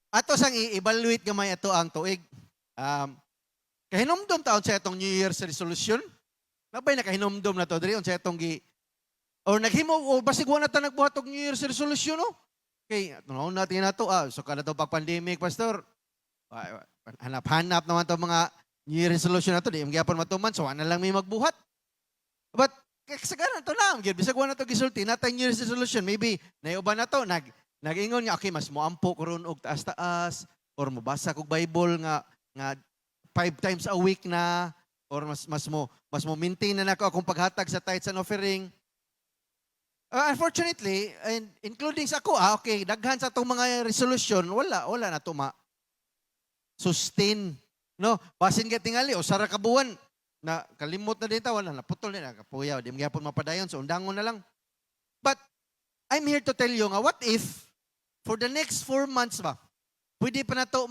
ato sang i-evaluate gamay ato ang tuig. Um, kahinomdom taon sa itong New Year's resolution. Nabay na kahinomdom na to diri on sa itong or naghimo o basig wa na ta nagbuhat og New Year's resolution no. Kay tunaw natin na to so kada to pag pandemic pastor. Hanap-hanap naman to mga New Year's resolution na to di gyapon matuman so ana lang may magbuhat. But kasagaran to lang gyud bisag wa na to gisulti natay New Year's resolution maybe nayuban na to nag-ingon nga okay mas moampo ko ron og taas-taas or mobasa kog Bible nga 5 times a week na or mas mo maintain na nako akong paghatag sa tithes and offering. Unfortunately, and including sa ako, okay, daghan sa itong mga resolution, wala na ito sustain. No? Basin ka tingali, o sara kabuan, na kalimot na dito, wala na, putol na, kapuyaw, di magyapon mapadayon, so undangon na lang. But, I'm here to tell you nga, what if, for the next 4 months ba, pwede pa na ito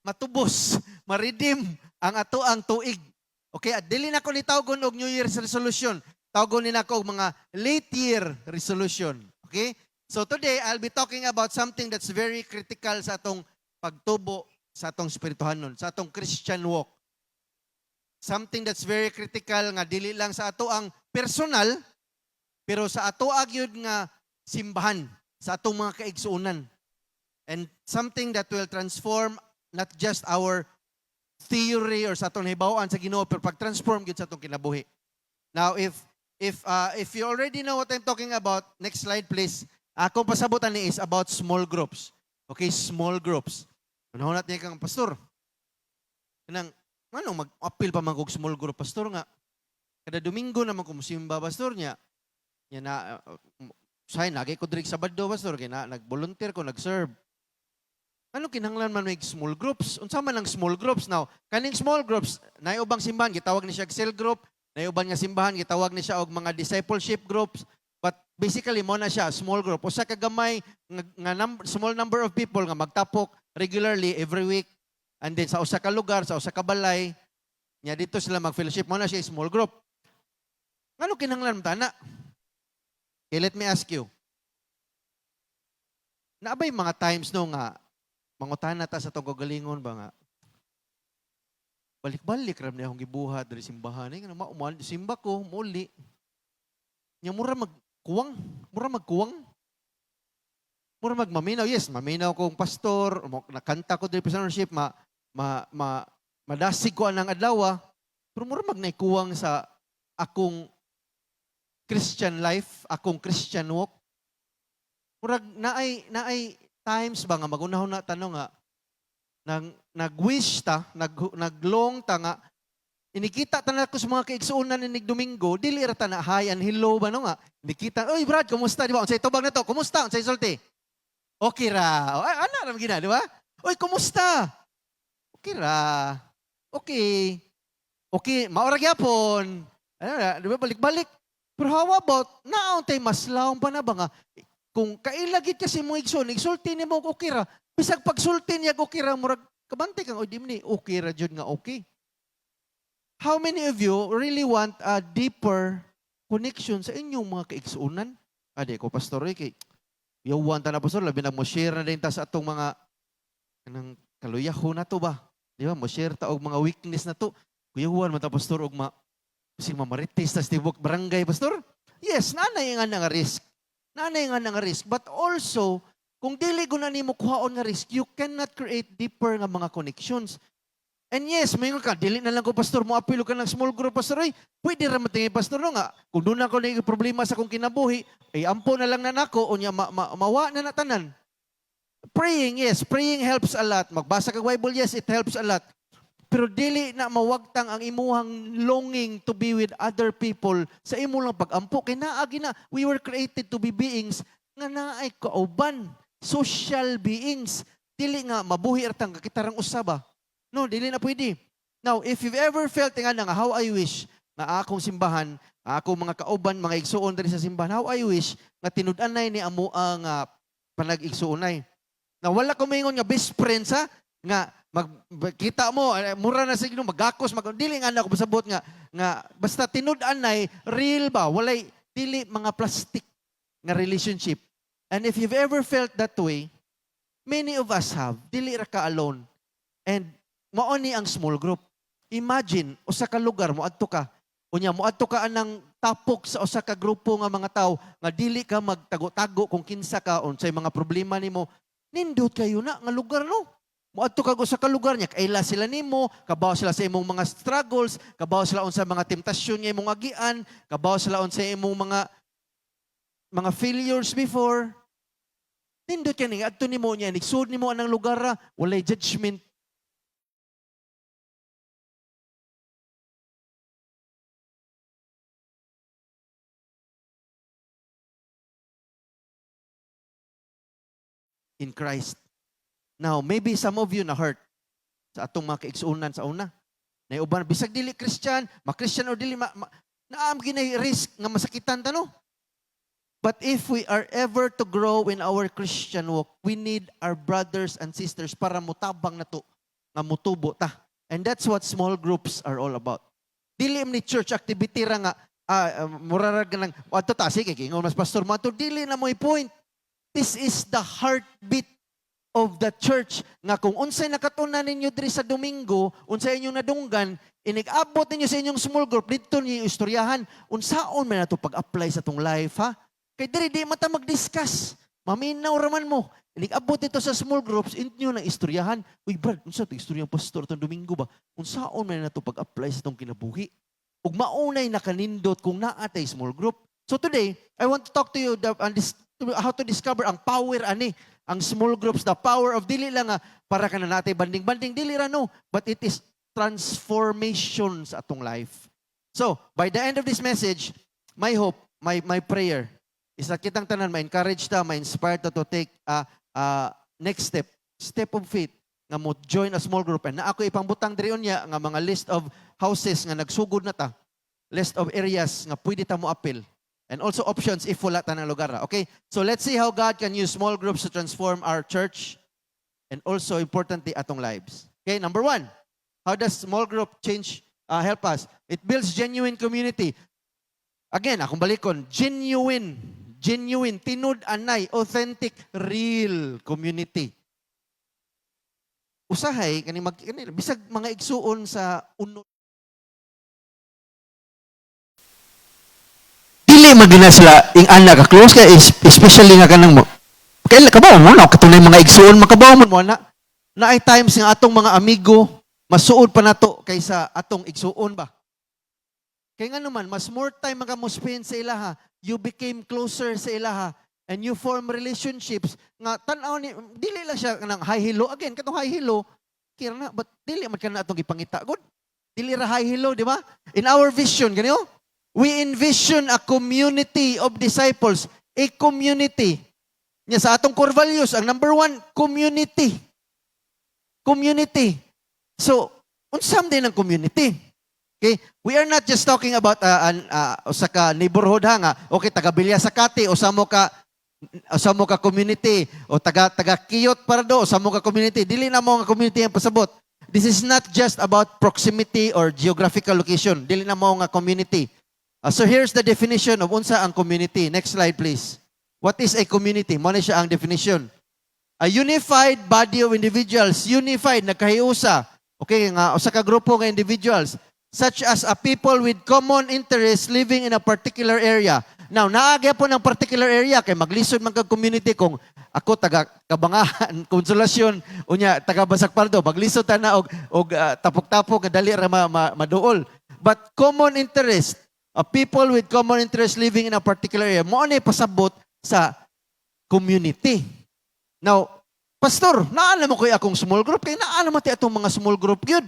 matubos, ma-redeem ang ato ang tuig. Okay, at dili na ko ni tawgon og New Year's resolution. Tawgon ni nako og mga late year resolution. Okay? So today, I'll be talking about something that's very critical sa atong pagtubo sa atong spirituhanon, sa atong Christian walk. Something that's very critical nga dili lang sa ato ang personal, pero sa ato agyud nga simbahan, sa atong mga kaigsuonan. And something that will transform not just our theory or sa atong hibaw-an sa Ginoo pero pag-transform gyud sa atong kinabuhi. Now if you already know what I'm talking about, next slide please. Akong pasabutan ni is about small groups. Okay, small groups. Unahon natin kang pastor. Kanang mag-appeal pa man kog small group pastor nga. Kada Domingo naman ko musimba pastor niya. Nya na say nagay ko diri Sabado pastor kay na nag-volunteer ko, nag-serve. Ano kinahanglan man may small groups? Unsa man ang small groups? Now, kaning small groups, naay ubang simbahan gitawag ni siya cell group, naay uban nga simbahan gitawag ni siya og mga discipleship groups, but basically mo na siya small group. Usa ka gamay small number of people nga magtapok regularly every week and then sa usa ka lugar, sa usa ka balay, nya dito sila mag-fellowship mo na siya small group. Ngano kinahanglan tana? Okay, let me ask you. Naabay mga times no nga mangutan na ta sa itong kagalingon ba nga, balik-balik ram niya akong gibuhat dari simbahan. Simba ko, muli. Nya mura magkuwang. Mura magmaminaw. Yes, maminaw kong pastor, nakanta ko dari pastorship, madasig ko anang adlaw. Pero mura magnaikuwang sa akong Christian life, akong Christian walk. Mura naay times ba nga magunahon na tanong nga nag-wish ta, naglong ta nga inikita ta na ko sa mga kaigsuonan ni Domingo, dili ra ta na hi and hello ba no nga. Inikita, "Oy Brad, kumusta?" Di ba? Unsay tubag na to? Kumusta? Unsay sulti? Okay ra. Ana ra gina, di ba? "Oy, kumusta?" Okay ra. Okay. Okay, mao ra gyapon. Ano na, di ba balik-balik. Pero how about naon tay maslawom pa na ba nga kung kailagit kasi mo igsoon, igsulti ni mo okay ra. Bisag pagsulti niya okay ra, murag kabantay kang o dimni, okay ra jud nga okay. How many of you really want a deeper connection sa inyong mga kaigsuonan? Ade ko pastor kay yawan ta na pastor labi na mo share na din ta sa atong mga kanang kaluyaho na to ba? Di ba? Mo share ta og mga weakness na to. Kuyawan man ta pastor og mamarites ta sa tibok barangay pastor. Yes, nanay nga risk. Nanay nga risk. But also, kung dili ko na nimo kuhaon nga risk, you cannot create deeper nga mga connections. And yes, mayon ka, dili na lang ko pastor, mo apilo ka ng small group pastor, ay, pwede ra matingin pastor no nga. Kung doon ako na problema sa kong kinabuhi, ay ampo na lang na nako, o niya mawa na natanan. Praying, yes, praying helps a lot. Magbasa ka Bible, yes, it helps a lot. Pero dili na mawagtang ang imuhang longing to be with other people sa imo lang pag-ampo. Kaya naagi na, we were created to be beings nga naay kauban, social beings. Dili nga mabuhi artang kakitarang usaba. No, dili na pwede. Now, if you've ever felt nga how I wish nga akong simbahan, akong mga kauban, mga igsuon diri sa simbahan, how I wish nga tinud-anay ni amo ang panag-igsuonay. Na wala ko maingon nga best friends ha, nga magkita mo mura na sa Ginoo magakos dili nga ako pasabot nga basta tinud-anay real ba walay dili mga plastic nga relationship. And if you've ever felt that way, many of us have, dili ra ka alone. And mao ni ang small group. Imagine, usa ka lugar, moadto ka. Unya, moadto ka anang tapok sa usa ka grupo nga mga tao nga dili ka magtago-tago kung kinsa ka unsay mga problema nimo. Nindot kayo na nga lugar no. Moadto ka usa ka lugar niya, kaila sila nimo, kabaw sila sa imong mga struggles, kabaw sila unsa mga temptasyon nga imong agian, kabaw sila unsa imong mga failures before. Nindot ka ni adto nimo niya, nigsud nimo anang lugar ra, walay judgment. In Christ. Now, maybe some of you na hurt sa atong mga kaigsuunan sa una. Na uban bisag dili Christian, ma-Christian or dili naam ginay risk nga masakitan ta no. But if we are ever to grow in our Christian walk, we need our brothers and sisters para mutabang nato nga mutubo ta. And that's what small groups are all about. Dili ni church activity ra nga murarag nang adto ta sige kingon mas pastor mo dili na mo'y point. This is the heartbeat of the church nga kung unsay nakatunan ninyo diri sa Domingo, unsay inyong nadunggan, inig-abot ninyo sa inyong small group, dito ninyo istoryahan, unsaon man nato pag-apply sa tong life ha? Kay diri di mata mag-discuss. Maminaw raman mo. Inig-abot dito sa small groups, inyo nang istoryahan. Uy brad, unsa to istoryang pastor tong Domingo ba? Unsaon man nato pag-apply sa tong kinabuhi? Ug maunay nakanindot kung naa tay small group. So today, I want to talk to you how to discover ang power ani, ang small groups, the power of dili lang para ka na natin banding-banding, dili ra no, but it is transformation sa atong life. So, by the end of this message, my hope, my prayer, is that kitang tanan ma-encourage ta, ma-inspire ta to take next step of faith, nga mo join a small group. And na ako ipangbutang diri unya nga mga list of houses nga nagsugod na ta, list of areas nga pwede ta mo appeal. And also options if wala ta ng lugar. Okay? So let's see how God can use small groups to transform our church and also importantly atong lives. Okay, number 1. How does small group help us? It builds genuine community. Again, akong balikon, genuine, tinud anay, authentic, real community. Usahay kani bisag mga igsuon sa unod dili magina sila ing ana ka close kay especially nga kanang mo kailan kabaw mo na katunay mga igsuon makabaw mo na ay times nga atong mga amigo masuod pa nato kaysa atong igsuon ba kay nga naman mas more time nga mo spend sa ilaha, you became closer sa ilaha and you form relationships nga tan-aw ni dili lang siya kanang hi hello again katong hi hello kira na but dili man kana atong gipangita good dili ra hi hello di ba in our vision ganyo. We envision a community of disciples, a community. Nya sa atong core values, ang number 1, community. Community. So, unsam din ang community. Okay? We are not just talking about usa ka neighborhood ha nga, okay, taga Bilya Sakati, o samo ka community, o taga Kiyot para do, o samo ka community. Dili na mo nga community ang pasabot. This is not just about proximity or geographical location. Dili na mo nga community. So here's the definition of unsa ang community. Next slide please. What is a community? Muna siya ang definition. A unified body of individuals. Unified, nagkahiusa. Okay, nga usa ka grupo nga individuals. Such as a people with common interests living in a particular area. Now, naagya po ng particular area kay maglisod man kag community kung ako taga Kabangahan, Konsolasyon, unya taga Basakpardo, maglisod ta na og tapok-tapok nga dali ra maduol. But common interest, a people with common interest living in a particular area. Mo ani pasabot sa community. Now, pastor, naala mo koy akong small group kay naala mo ti atong mga small group gyud.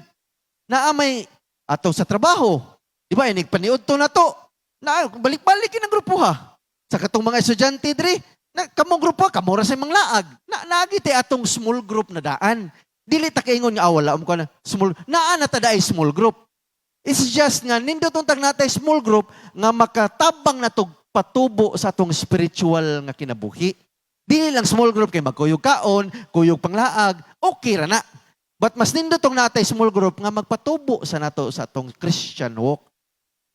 Naa may ato sa trabaho. Di ba inig paniudto na to. Na balik-balik ang grupo ha. Sa katong mga estudyante diri, kamong grupo kamo ra sa mga laag. Naagi ti atong small group na daan. Dili ta kaingon nga wala mo kana small. Naa na ta daay small group. It's just nga, nindot tag natay small group nga makatabang na patubo sa atong spiritual nga kinabuhi. Dili lang small group kay magkuyog kaon, kuyog panglaag, okay ra na. But mas nindot natay small group nga magpatubo sa nato sa atong Christian walk.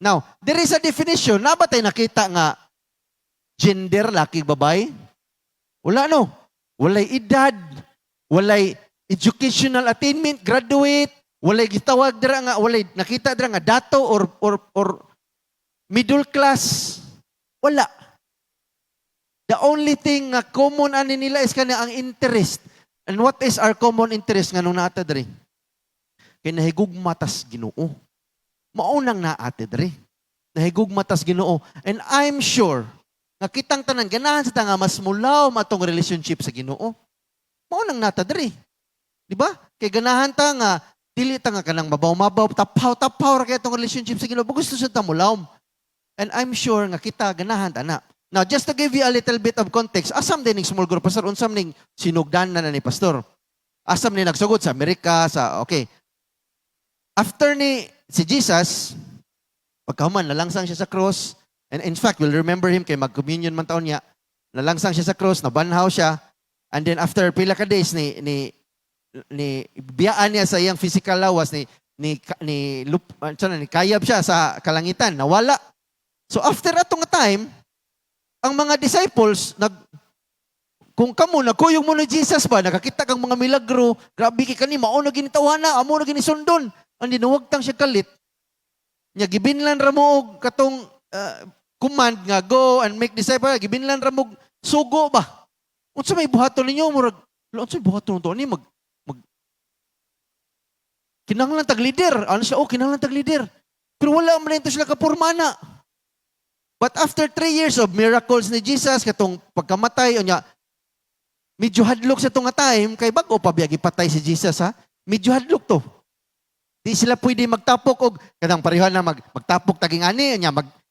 Now, there is a definition. Na ba tayo nakita nga gender, laki, babae? Wala no. Walay edad, walay educational attainment, graduate, walay gitawag dira nga, walay nakita dira nga dato or middle class. Wala. The only thing nga common ani nila is kana ang interest. And what is our common interest nga nung naata diri? Kay nahigugma tas Ginoo. Maunang naate diri. Nahigugma tas Ginoo. And I'm sure nga kitang tanan ganahan sa nga mas mulaw matong relationship sa Ginoo. Maunang nata diri. Di ba? Kay ganahan ta nga dili ta nga kanang mabaw-mabaw, tapaw-tapaw ra kay itong relationship sa Ginoo. Gusto sa ta mulaw. And I'm sure nga kita ganahan ta na. Now, just to give you a little bit of context, asam din ng small group pastor, unsam ning sinugdan na ni pastor. Asam ni nagsugod sa Amerika, okay. After si Jesus, pagkahuman, nalangsang siya sa cross, and in fact, we'll remember him kay mag-communion man taon niya, nalangsang siya sa cross, nabanhaw siya, and then after pila ka days, ni biyaan niya sa iyang physical lawas, ni kayab siya sa kalangitan, nawala. So after atong time, ang mga disciples, kung kamo, nagkuyog mo ni Jesus ba, nakakita kang mga milagro, grabe kay kani, mauna ginitawana, amo na ginisundon, ang dinuwagtang siya kalit. Nya gibinlan ra mo og katong command nga go and make disciples, gibinlan ra mo sugo ba. Unsa may buhaton ninyo murag, unsa may buhaton to ni mag kinahanglan tag leader. Ano siya? Kinahanglan tag leader. Pero wala man ito sila kapurmana. But after 3 years of miracles ni Jesus, katong pagkamatay, medyo hadlok sa itong time, kay bago pa biyagi patay si Jesus, ha? Medyo hadlok to. Di sila pwede magtapok og kadang pareho na magtapok taging ani,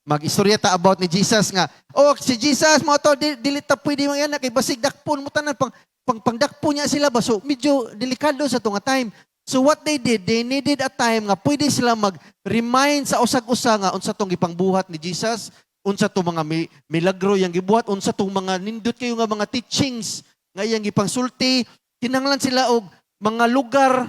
mag-istorya ta about ni Jesus nga, si Jesus, mo to, dili ta pwede mga yan, kay basig dakpon mo tanan, pangdakpo niya sila ba? So, medyo delikado sa itong time. So what they did, they needed a time nga pwede sila mag-remind sa usag-usa nga unsa tong gipangbuhat ni Jesus, unsa tong mga milagro yang gibuhat, unsa tong mga nindot kayo nga mga teachings nga iyang gipangsulti. Kinahanglan sila og mga lugar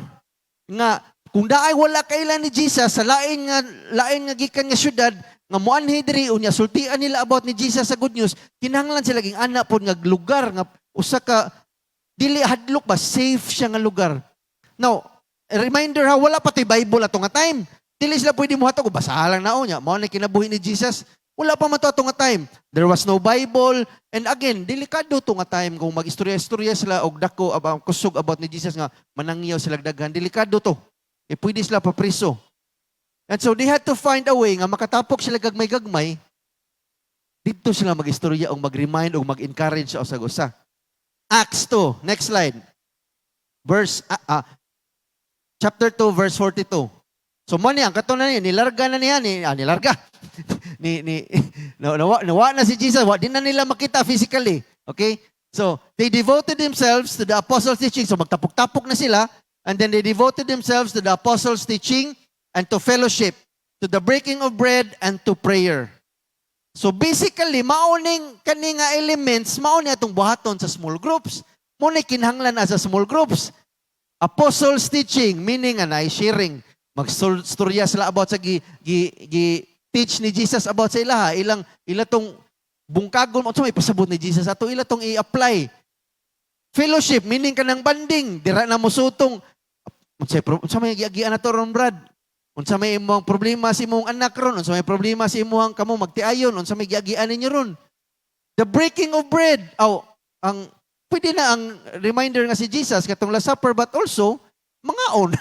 nga kung daay wala kailan ni Jesus sa lain nga gikan nga syudad nga moanhi diri unya sultian nila about ni Jesus sa good news, kinahanglan sila ging ana pod nga lugar nga usa ka dili hadlok ba, safe siya nga lugar. Now, a reminder ha, wala pati Bible ato nga time. Dili sila pwede mo hatag, basaha lang na o niya. Mao na kinabuhi ni Jesus. Wala pa man to ato nga time. There was no Bible. And again, delikado to nga time kung mag-istorya-istorya sila og dako kusog about ni Jesus nga manangyaw sila daghan. Delikado to. Pwede sila papriso. And so they had to find a way nga makatapok sila gagmay-gagmay. Dito sila mag-istorya o mag-remind o mag-encourage sa usag-usa. Acts 2. Next slide. Chapter 2, verse 42. So mo niya, kato na niya, nilarga na niya, nilarga. Nawa na si Jesus, di na nila makita physically. Okay? So, they devoted themselves to the apostles' teaching. So, magtapok-tapok na sila. And then they devoted themselves to the apostles' teaching and to fellowship, to the breaking of bread and to prayer. So, basically, mauning kaninga elements, mauning atong buhaton sa small groups. Mauning kinahanglan sa small groups. Apostles' teaching, meaning sharing. Magstorya sila about sa teach ni Jesus about sa ilaha. Ila tong bungkagon, may pasabot ni Jesus ato, ila tong i-apply. Fellowship, meaning ka ng banding. Dira na mo sutong. Unsa may giagian na to ron, Brad? Unsa may imong problema si imong anak ron? Unsa may problema si imong kamo magtiayon? Unsa may giagian ninyo ron? The breaking of bread. Pwede na ang reminder nga si Jesus katong Last Supper, but also, mangaon.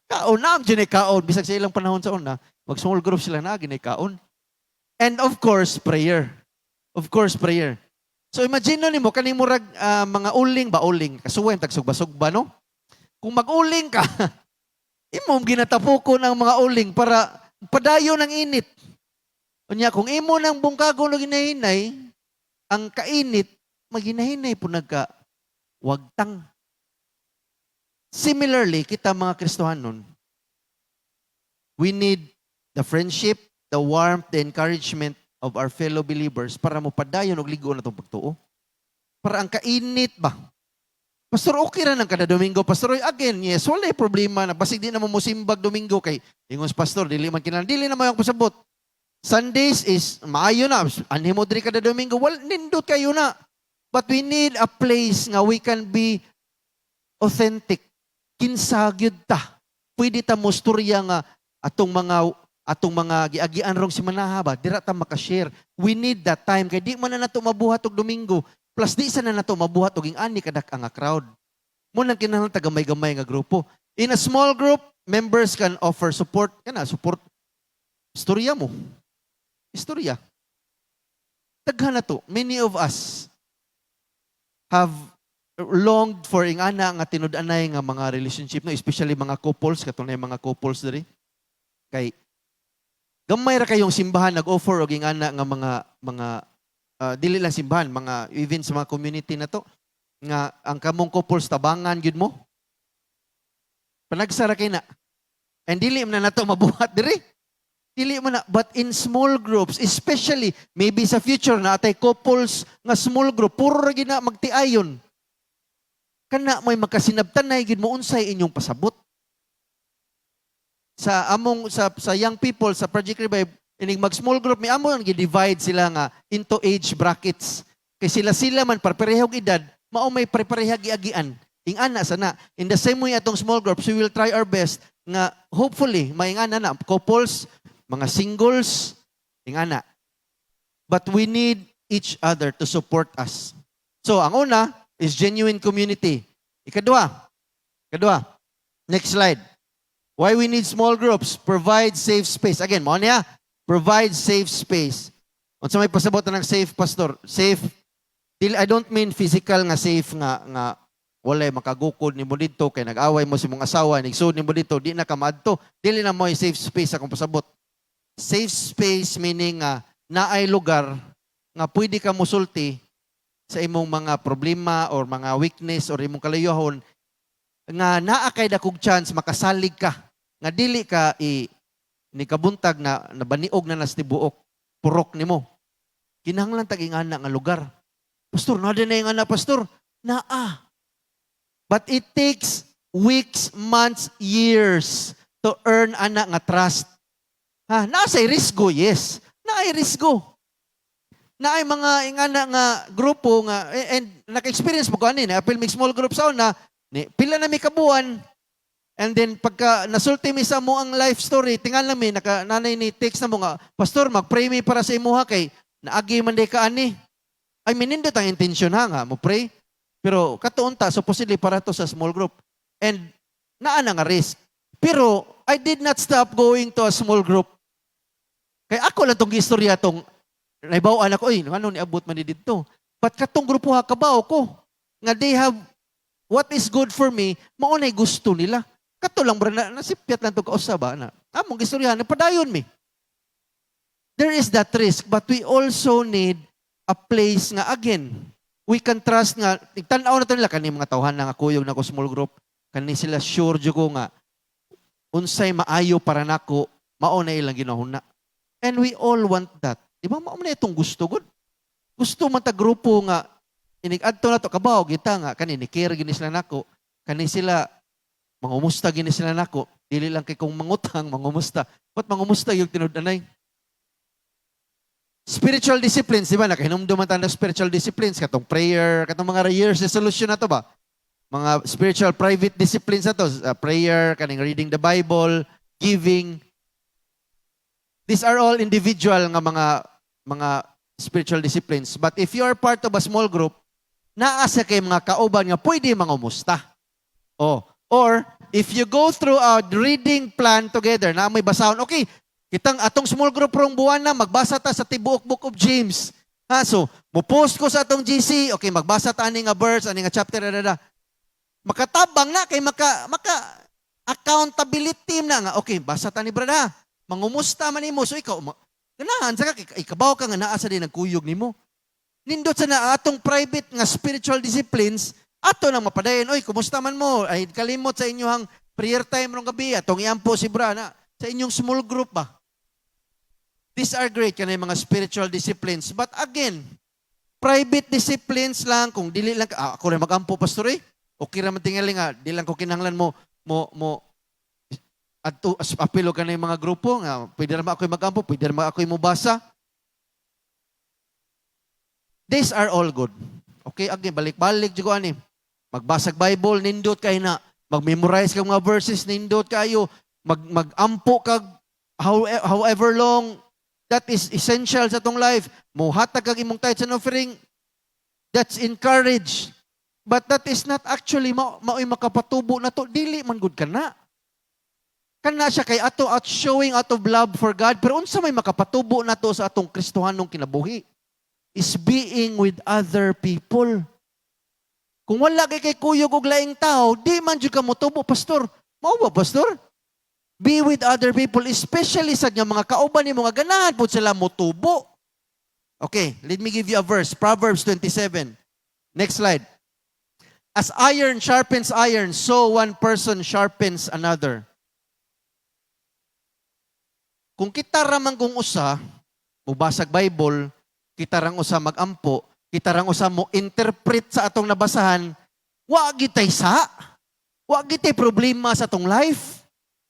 Kaon na, dyan kaon. Bisag sa ilang panahon sa una, mag-small group sila na, ginay kaon. And of course, prayer. Of course, prayer. So imagine nyo kaning murag mga uling, kasuwen, tagsugba-sugba, no? Kung mag-uling ka, imong ginatapukon ang mga uling para padayo ng init. Kunya, kung imo ng bungkago na ginahinay, ang kainit, maginahinay po wagtang. Similarly, kita mga Kristohanon, we need the friendship, the warmth, the encouragement of our fellow believers para mo padayon og ligo na itong pagtuo. Para ang kainit ba? Pastor, okay ra ng kada Domingo. Pastor, again, yes, wala problema na basig di na mo musimbag Domingo kay ingos pastor, dili man kinahanglan, dili na mo yung pasabot. Sundays is maayo na, anhi mo diri kada Domingo, nindot kayo na. But we need a place nga we can be authentic. Kinsa gyud ta. Pwede ta mo storya nga atong mga giagian rong si manahaba, dira ta maka-share. We need that time kay di man na nato mabuhat og Domingo. Plus di sa na nato mabuhat og ingani kadak nga crowd. Mo nang kinahanglan ta gamay-gamay nga grupo. In a small group, members can offer support. Kana support istorya mo. Istorya. Daghan na to. Many of us have longed for ingana nga tinud-anay nga mga relationship, no? Especially mga couples, katong mga couples diri. Kay gamay ra kayong simbahan nag-offer og ingana nga mga dili lang simbahan, mga even sa mga community na to nga ang kamong couples tabangan gyud mo. Panagsara kay na. And dili man na nato mabuhat diri. Dili man na, but in small groups, especially maybe sa future na atay couples nga small group, puro ra gid na magtiayon. Kana may makasinabtanay gid mo unsay inyong pasabot. Sa young people sa Project Revive, ining mag small group mi amo ang gi-divide sila nga into age brackets. Kay sila man parehog edad, mao may parehag giagian. Ingana sana. In the same way atong small groups, we will try our best nga hopefully maingana na couples, mga singles, ingana. But we need each other to support us. So ang una is genuine community. Ikadua, next slide. Why we need small groups? Provide safe space. Again, mo niya, provide safe space. Unsa may pasabot ng safe, pastor? Safe. I don't mean physical nga safe nga walay makagukod nimo didto kay nag-away mo si mong asawa, nigsud nimo didto, di na ka maadto. Dili na mo safe space akong pasabot. Safe space meaning naay lugar nga pwede ka musulti sa imong mga problema or mga weakness or imong kalayuhon nga naa kay dakog chance makasalig ka nga dili ka ni kabuntag na nabaniog na nastibuok purok nimo. Kinahanglan tag ingana nga lugar. Pastor, na din nga na pastor. Naa. But it takes weeks, months, years to earn ana nga trust. Ha, naasay risgo, yes. Naay risgo. Naay mga ingana nga grupo nga and naka-experience mo ko ani na apil mig small group sa una ni pila na mi kabuan. And then pagka nasulti mi sa mo ang life story, tingal na mi nanay ni text na mo nga, pastor, mag-pray mi para sa imuha kay naagi man day ka ani. I mean, nindot ang intensyon nga mo pray. Pero katuon ta supposedly para to sa small group. And naa na nga risk. Pero I did not stop going to a small group. Kay ako lang tong istorya tong naibawaan ako, ano ni abot man dito. But katong grupo ha kabaw ko nga they have what is good for me, mao nay gusto nila. Kato lang bro na nasipyat lang to kausaba na. Among istorya na padayon mi. There is that risk, but we also need a place nga again. We can trust nga, tanaw na ito nila, kani mga tawhan na nga kuyog na ko small group, kani sila sure dyo ko nga, unsay maayo para nako, mauna ilang ginahuna. And we all want that. Di ba, mauna itong gusto, good? Gusto man ta grupo nga, inig-adto na to, kabaw, kita nga, kani ni care gini sila nako, kani sila, mangumusta gini sila nako, dili lang kay kung mangutang, mangumusta. Ba't mangumusta yung tinudanay? Spiritual disciplines, di ba? Nakahinumduman tayo ng spiritual disciplines, katong prayer, katong mga years resolution na to ba? Mga spiritual private disciplines na to, prayer, kaning reading the Bible, giving. These are all individual nga mga spiritual disciplines. But if you are part of a small group, naasa kay mga kauban nga pwede mangumusta. Or if you go through a reading plan together, na may basahon, okay, kitang atong small group rong buwan na, magbasa ta sa tibuok Book of James. Ha, so, mupost ko sa atong GC, okay, magbasa ta ani nga verse, ani nga chapter, makatabang na, kay accountability na nga, okay, basa ta ni brada, mangumusta man nimo, so ikaw, ganahan, saka, ikabaw ka nga naa sa din nagkuyog nimo. Nindot sa na atong private nga spiritual disciplines, ato nang mapadayon, oy, kumusta man mo, ay kalimot sa inyong prayer time rong gabi, atong iampo si brada, sa inyong small group ba? These are great kanay mga spiritual disciplines. But again, private disciplines lang, kung dili lang, ako rin mag-ampo, pastor okay naman tingali nga, di lang ko kinahanglan mo at apilo ka na yung mga grupo, nga, pwede naman ako'y mag-ampo, pwede naman ako'y mubasa. These are all good. Okay, again, balik-balik, jugo ani. Magbasag Bible, nindot kay na. Mag-memorize kag mga verses, nindot kayo. Mag-ampo kag however long. That is essential sa tong life. Muhatag kag imong tithes and offering. That's encouraged. But that is not actually mao'y makapatubo na to. Dili man gud kana. Kana siya kay ato out showing out of love for God. Pero unsa may makapatubo na to sa atong Kristohanong kinabuhi? Is being with other people. Kung wala kay kuyog og laing tao, di man jud ka motubo, pastor. Mao ba, pastor? Be with other people, especially sa mga kauban nimo nga ganahan pud sila motubo. Okay, let me give you a verse. Proverbs 27. Next slide. As iron sharpens iron, so one person sharpens another. Kung kita ramang kung usa, mubasag Bible, kita rang usa magampo, kita rang usa mo interpret sa atong nabasahan, wa gitay sa, wa gitay problema sa atong life.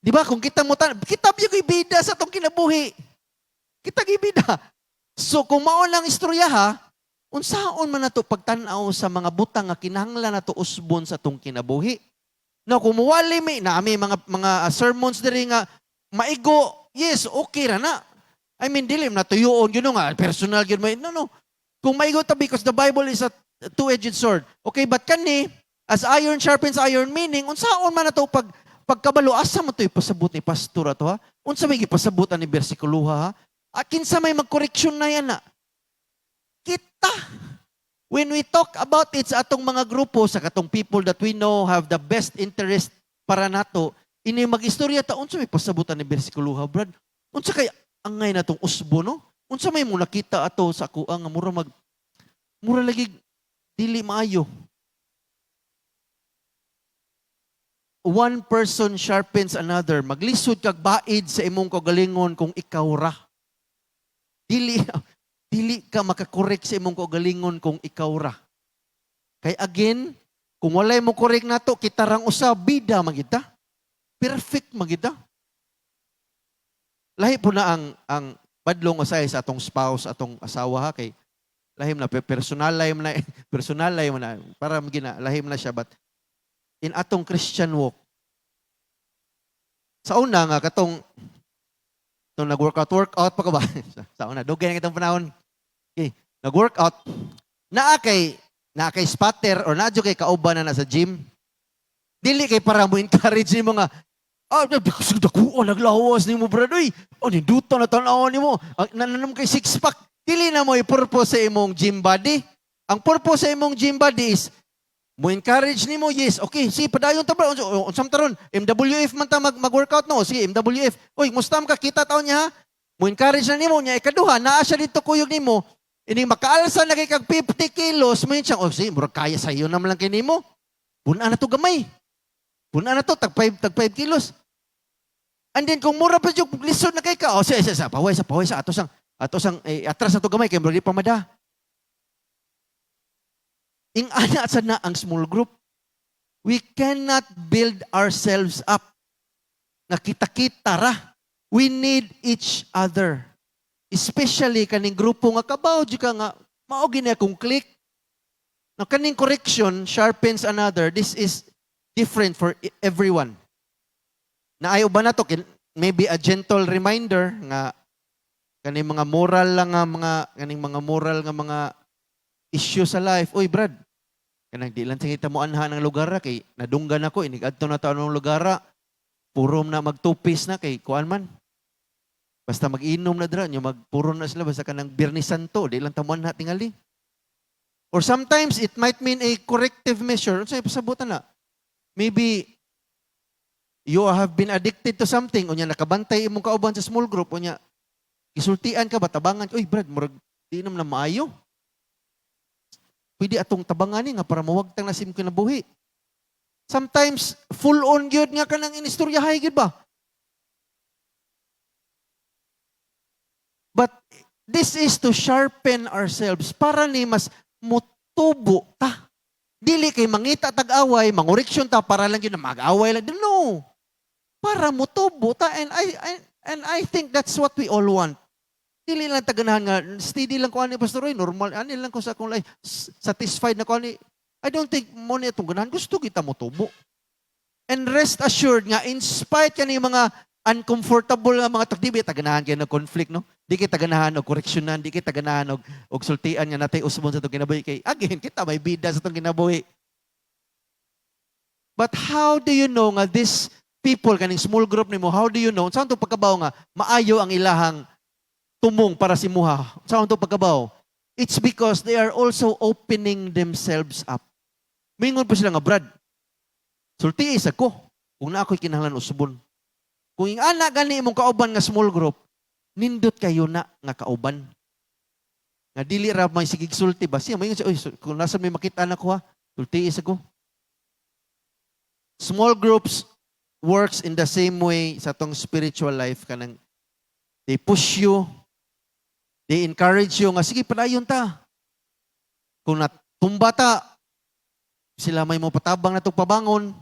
Di ba? Kung kita mo kita gyud ibida sa atong kinabuhi. Kita gibida. So kung mao lang istorya ha, unsaon man nato pagtan-aw sa mga butang nga kinahanglan nato usbon sa atong kinabuhi. No, kung muwali mi na ami mga sermons diri nga maigo, yes, okay ra na. I mean, dilim na tuyoon yun nga, personal yun. No. Kung maigo ta because the Bible is a two-edged sword. Okay, but kani, as iron sharpens iron, meaning, unsaon man na to pagkabalo, asa mo to ipasabot ni pastor ato ha? Unsa may ipasabot ni bersikulo ha? Kinsa may magkoreksyon na yan na. Kita. When we talk about it sa atong mga grupo, sa katong people that we know have the best interest para nato, ini mag-istorya ta, unsa may pasabutan ni bersikulo ha, Brad? Unsa kay angay na tong usbo, no? Unsa may mo nakita ato sa kuha nga mura lagi dili maayo. One person sharpens another. Maglisod kag baid sa imong kagalingon kung ikaw ra. Dili ka makakorek sa imong kagalingon kung ikaw ra. Kay again, kung walay mo korek nato, kita rang usa bida magita. Perfect magita. Lahi po na ang badlong usay sa atong spouse, atong asawa ha, kay lahim na personal lahim na para magina lahim na siya, but in atong Christian walk sa una nga katong nag-workout pa ka ba? Sa una dugay na kitong panahon. Okay, nag-workout naa kay spotter or nadyo kay kauban na sa gym. Dili kay para mo encourage nimo nga dakuan naglawas nimo brad oy. Ninduta na tan-aw nimo. Nananam kay six pack. Dili na mo i-purpose sa imong gym body. Ang purpose sa imong gym body is mo encourage nimo, yes, okay, si padayon ta bro. Unsam taron? MWF man ta mag-workout no. Sige, MWF. Oy, mustam ka kita taon niya ha. Mo encourage na nimo nya ikaduha naa siya dito kuyog nimo. Ining makaalsa na kay kag 50 kilos, mo siya, sige, murag kaya sayo naman lang kay nimo. Puna na to gamay. Puna na to tag 5 kilos. And then kung mura pa yung lisod na kay ka, paway sa atosang atras na to gamay kay murag di pamada. Ing ana sa na ang small group. We cannot build ourselves up. Nakita-kita ra. We need each other. Especially kaning grupo nga kabaw di ka nga mao gini akong click. Na kaning correction sharpens another. This is different for everyone. Naayo ba na to? Maybe a gentle reminder nga kaning mga moral lang nga mga issue sa life. Uy, Brad, kanang di lang kita mo anha ng lugar kay nadunggan ako, inigadto na taon ng lugar, purom na magtupis na kay kuan man. Basta mag-inom na dra, nyo magpuron na sila basta kanang Biyernes Santo, di lang tamuan na tingali. Or sometimes it might mean a corrective measure. Ano sa'yo pasabutan na? Maybe you have been addicted to something, o niya nakabantay imong kauban sa small group, o niya isultian ka ba, tabangan, uy Brad, murag di naman na maayo. Pwede atong tabanganin nga para mawagtang na sim kinabuhi. Sometimes, full on gyud nga kanang inistoryahay gyud ba? But this is to sharpen ourselves para ni mas mutubo ta. Dili kay mangita tag-away, mangoreksyon ta para lang yun na mag-away lang. No. Para mutubo ta, and I think that's what we all want. Dili lang taganahan nga, steady lang ko ani pastor Roy, normal ani lang ko sa akong life, satisfied na ko ani. I don't think mo na itong ganahan. Gusto kita mo tubo. And rest assured nga, in spite ka ng mga uncomfortable nga mga takdibi, taganahan kayo ng conflict, no? Di kita ganahan og koreksyonan, di kita ganahan og sultian nga natay usbon sa itong kinabuhi. Kay, again, kita may bida sa itong kinabuhi. But how do you know nga this people, kaning small group nimo, how do you know? Saan itong pagkabaw nga, maayo ang ilahang tumong para si Muha? Saan itong pagkabaw? It's because they are also opening themselves up. Mingon po sila nga, Brad, sulti isa ko, kung na ako'y kinahanglan usbon. Kung yung anak gani imong kauban nga small group, nindot kayo na nga kauban. Nga dili ra may sigig sulti ba? Siya, mayon siya, kung nasa may makita na ko ha, sulti isa ko. Small groups works in the same way sa tong spiritual life kanang they push you, they encourage you nga sige padayon ta. Kung natumba ta, sila may mapatabang na itong pabangon.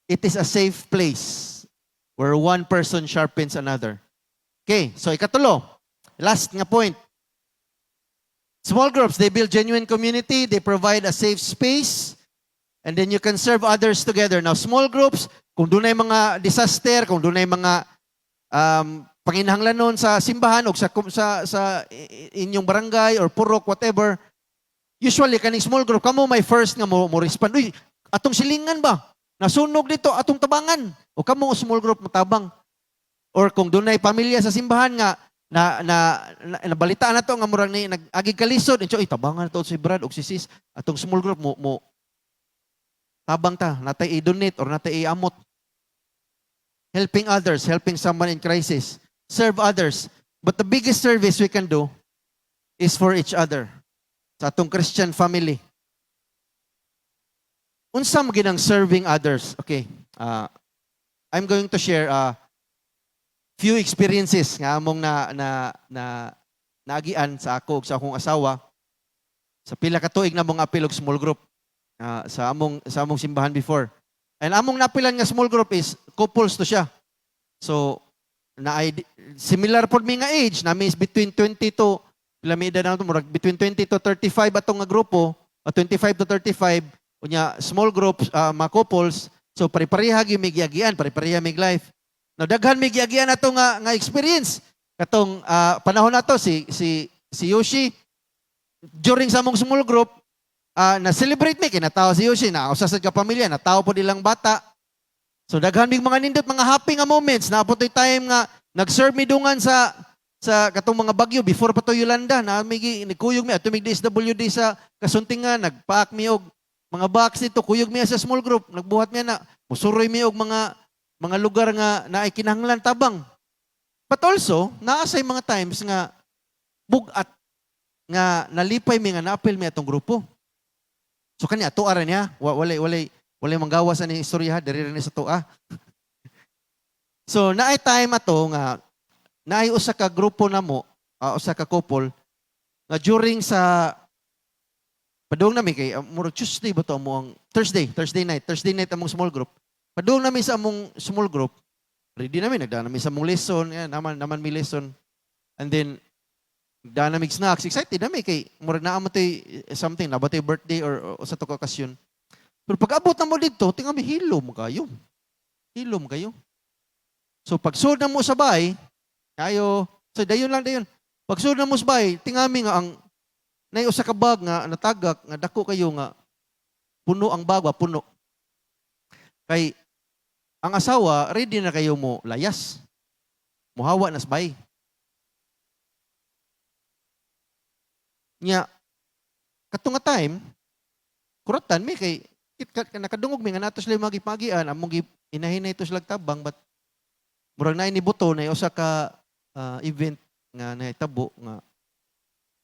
It is a safe place where one person sharpens another. Okay, so ikatulo. Last nga point. Small groups, they build genuine community, they provide a safe space, and then you can serve others together. Now, small groups, kung doon ay mga disaster, kung doon ay mga panginahanglanon sa simbahan o sa inyong barangay or purok, whatever, usually, kaning small group, kamo may first nga mo respond. Uy, atong silingan ba? Nasunog dito, atong tabangan. O kamo small group mo tabang. Or kung doon ay pamilya sa simbahan nga, nabalitaan na to nga murang ni nag-agig kalisod. Inso, tabangan na to si Brad o si Sis. Atong small group mo tabang ta, natay i-donate or natay i-amot. Helping others, helping someone in crisis. Serve others. But the biggest service we can do is for each other. Sa atong Christian family. Unsa mo ginang serving others? Okay. I'm going to share few experiences nga among naagian sa ako ug sa akong asawa sa pila ka tuig na mong apil og small group sa among simbahan before. And among napilan nga small group is couples to siya. So similar pod mi nga age, nami is between 20 to pila mi edad na to, between 20 to 35 atong nga grupo, 25 to 35 unya small groups, mga couples. So pare-pareha gyud mi giagian, pare-pareha mig life. Now daghan mi giagian ato nga experience. Katong panahon nato si Yoshi during sa among small group, na-celebrate mi, kinatawa si Yoshi, na usasad ka pamilya, natawa po nilang bata. So daghan mig mga nindot, mga happy nga moments, napotoy time nga, nag-serve mi dungan sa katong mga bagyo, before pa to Yolanda, na nagkuyog mi, ato mig DSWD sa Kasuntingan, nagpaak mi og mga box dito, kuyog mi sa small group, nagbuhat mi na, musuroy mi og mga lugar nga na ay kinahanglan tabang. But also, naasay mga times nga, bugat, nga nalipay mi nga naapil mi atong grupo. So kanya tuwa niya, walay manggawas ani istorya diri rin sa tuwa. So naay time ato nga naay usa ka grupo namo, usa ka couple nga during sa padung nami kay murag Tuesday ba to among Thursday night among small group. Padung nami sa among small group. Ready nami nagdaan nami sa among lesson, yan naman mi lesson. And then dynamic snacks, excited na may kay murag naa mo tay something na ba tay birthday or sa to okasyon. Pero pag abot na mo dito, tinga mi hilom kayo. So pag sud na mo sa bay, kayo, so dayon. Pag sud na mo sa bay, tinga mi nga ang nay usa ka bag nga natagak nga dako kayo nga puno ang bag, puno. Kay ang asawa ready na kayo mo layas. Muhawa na sa bay. Nya katong nga time kuratan mi kay nakadungog mi nga nato sila magipagian among inahinay to sila tabang but murag na ini buto na usa ka event nga nahitabo nga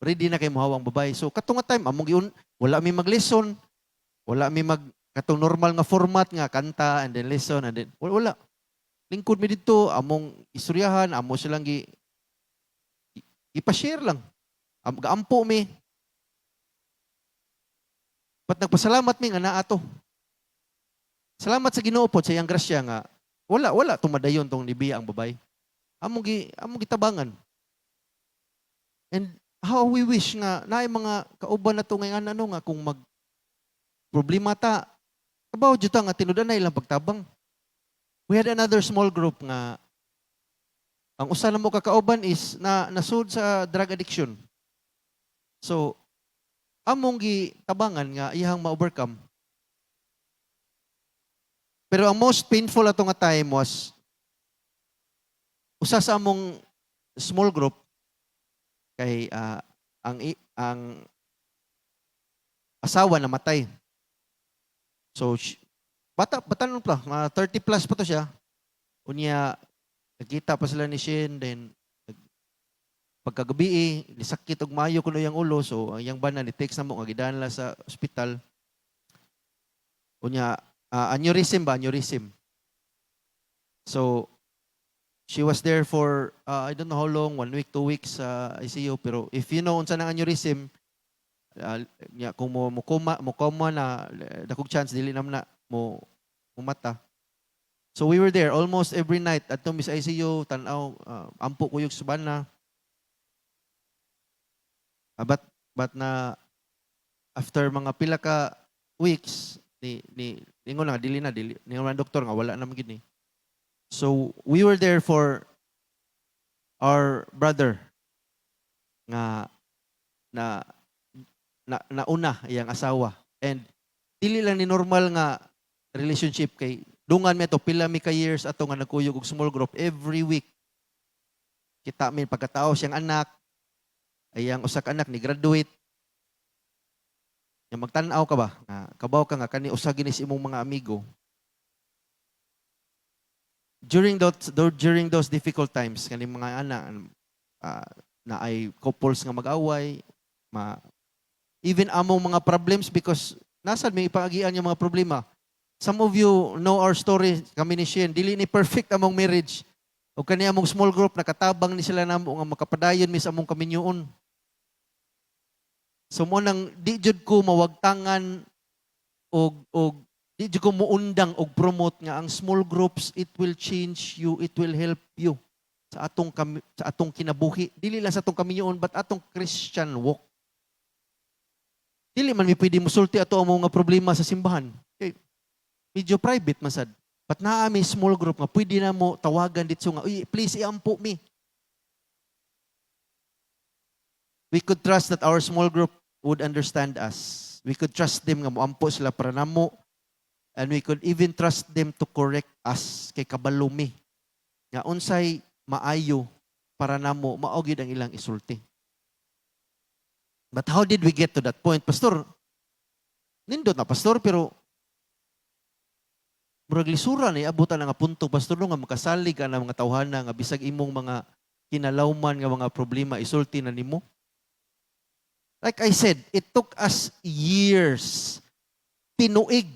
ready na kay mohawang babay. So katong nga time among wala mi mag-lesson, wala mi katong normal nga format nga kanta and then lesson and then wala. Lingkod mi dito among istoryahan, amo silang ipa-share lang. Gaampo mi. But nagpasalamat mi nga naa to. Salamat sa Ginoo pod sa iyang grasya nga wala tumadayon tong nibiya ang babay. Among gitabangan. And how we wish nga naay mga kauban na to ngayon ano nga kung mag problema ta kabaw jud ta nga tinudan na ilang pagtabang. We had another small group nga ang usa na mo kakauban is na nasud sa drug addiction. So among gitabangan nga iyang ma-overcome. Pero ang most painful ato nga time was usa sa among small group kay ang asawa namatay. So bata nun pa, mga 30 plus pa to siya. Unya nagkita pa sila ni Shin, then pagkagabi nisakit og maayo kuno yang ulo, so ang yang bana ni text na mo nga gidanla sa ospital. Unya aneurysm. So she was there for I don't know how long, 1 week, 2 weeks sa ICU, pero if you know unsa nang aneurysm, kung mo koma na dakog chance dili nam na mo mata. So we were there almost every night at Miss ICU, tan-aw ampo kuyog subana. But na after mga pila ka weeks ni ingon na dili ningon doktor nga wala na magid ni. So we were there for our brother nga nauna iyang asawa, and dili lang ni normal nga relationship kay dungan mi ato pila mi ka years ato nga nagkuyog og small group every week. Kita mi pagkatao siyang anak, iyang usa ka anak ni graduate. Yang magtan-aw ka ba? Kabaw ka nga kani usa ginis imong mga amigo. During those difficult times kani mga anak na ay couples nga mag-away, even among mga problems, because nasad may ipaagian yung mga problema. Some of you know our story, kami ni Shen, dili ni perfect among marriage. O kani among small group, nakatabang ni sila namo nga makapadayon mis among kaminyoon. So mo nang di jud ko mawagtangan og di jud ko muundang og promote nga ang small groups, it will change you, it will help you sa atong kinabuhi. Dili lang sa atong kaminyoon, but atong Christian walk. Dili man mi pwede musulti ato ang mga problema sa simbahan. Okay. Medyo private masad. But naa may small group nga pwede na mo tawagan dito nga, uy, please iampo me. We could trust that our small group would understand us. We could trust them nga moampo sila para namo, and we could even trust them to correct us kay kabalo mi. Nga unsay maayo para namo mao gid ang ilang isulti. But how did we get to that point? Pastor, nindot na pastor, pero murag lisura ni abutan nga punto, pastor, no, nga makasalig ka na mga tawhana nga bisag imong mga kinalawman nga mga problema isulti na nimo. Like I said, it took us years. Tinuig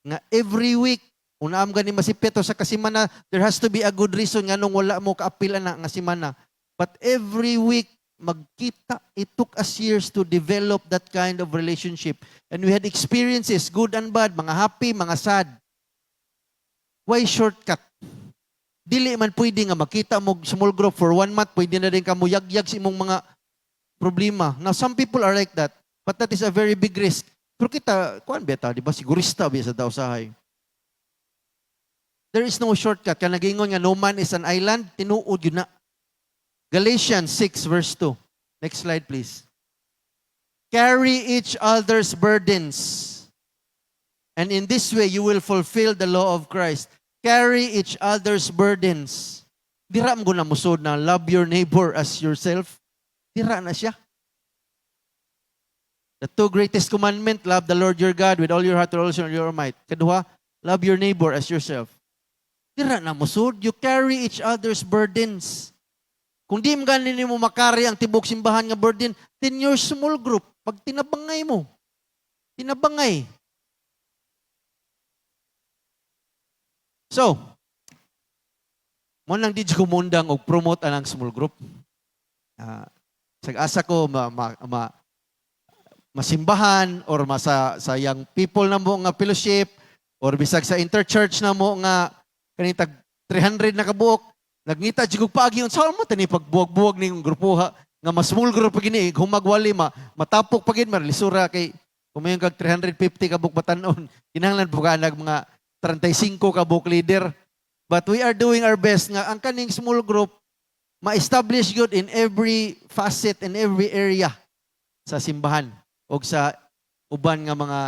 nga every week unaam gani masipito sa kasimana, there has to be a good reason nga nung wala mo kaapil na nga simana. But every week magkita, it took us years to develop that kind of relationship. And we had experiences, good and bad, mga happy, mga sad. Why shortcut? Dili man pwede nga makita mo small group for 1 month, pwede na rin ka mo yagyag sa imong mga problema. Now, some people are like that, but that is a very big risk. Pero kita, kuan beta, di ba, sigurista ba sa dausahay. There is no shortcut. Kaya nagingon nga, no man is an island, tinuod yun na. Galatians 6 verse 2. Next slide, please. Carry each other's burdens, and in this way you will fulfill the law of Christ. Carry each other's burdens. Dira mo na musod na love your neighbor as yourself. Dira na siya. The 2 greatest commandment, love the Lord your God with all your heart, with all your might. Kaduha, love your neighbor as yourself. Dira na musod. You carry each other's burdens. Kung di mo ganin mo makari ang tibok simbahan nga burden, then your small group, pag tinabangay mo, tinabangay. So, mo nang di ko mundang og promote anang small group. Sag-asa ko masimbahan or sa young people na mo nga fellowship or bisag sa interchurch na mo nga kanitag 300 na kabuok, nagnita jigog paagi unsa mo tani pagbuwag-buwag ning grupo ha. nga mas small group pag ini humagwali matapok pagin lisura kay kumayon kag 350 ka buk batanon kinahanglan po ka nag mga 35 ka book leader. But we are doing our best nga ang kaning small group ma-establish good in every facet and every area sa simbahan o sa uban nga mga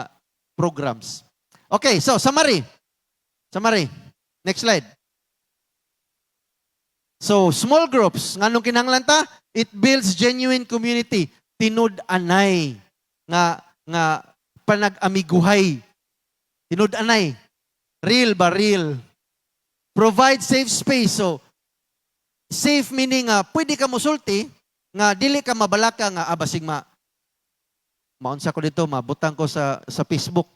programs. Okay, so summary. Next slide. So, small groups, nganong kinahanglan ta? It builds genuine community. Tinud-anay nga panag-amiguhay. Tinud-anay. Real ba? Real. Provide safe space. So, safe meaning pwede ka musulti nga dili ka mabalaka nga basig maunsa ko dito, mabutang ko sa Facebook.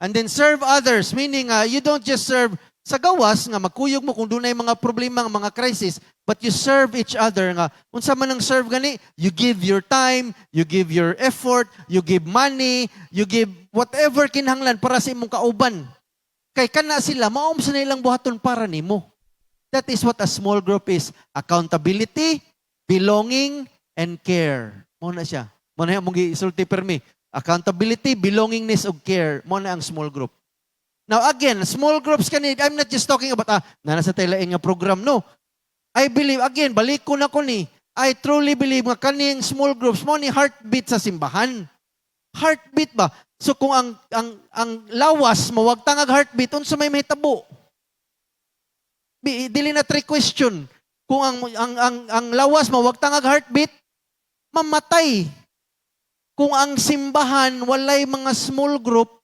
And then serve others, meaning you don't just serve sa gawas nga magkuyog mo kung dunay mga problema, mga crisis, but you serve each other nga unsa man ang serve gani, you give your time, you give your effort, you give money, you give whatever kinahanglan para sa imong kauban. Kay kana sila maom sa nilang buhaton para nimo. That is what a small group is. Accountability, belonging, and care. Mo na siya. Mo na mong gisulti permi. Accountability, belongingness, ug care. Mo na ang small group. Now again, small groups kanid, I'm not just talking about nasa taylain nga program, no. I believe, again, balik ko na ko ni, I truly believe nga kaning small groups mo ni heartbeat sa simbahan. Heartbeat ba? So kung ang lawas mawag tangag heartbeat, unsa may mahitabo? Dili na trick question. Kung ang lawas mawag tangag heartbeat, mamatay. Kung ang simbahan walay mga small group,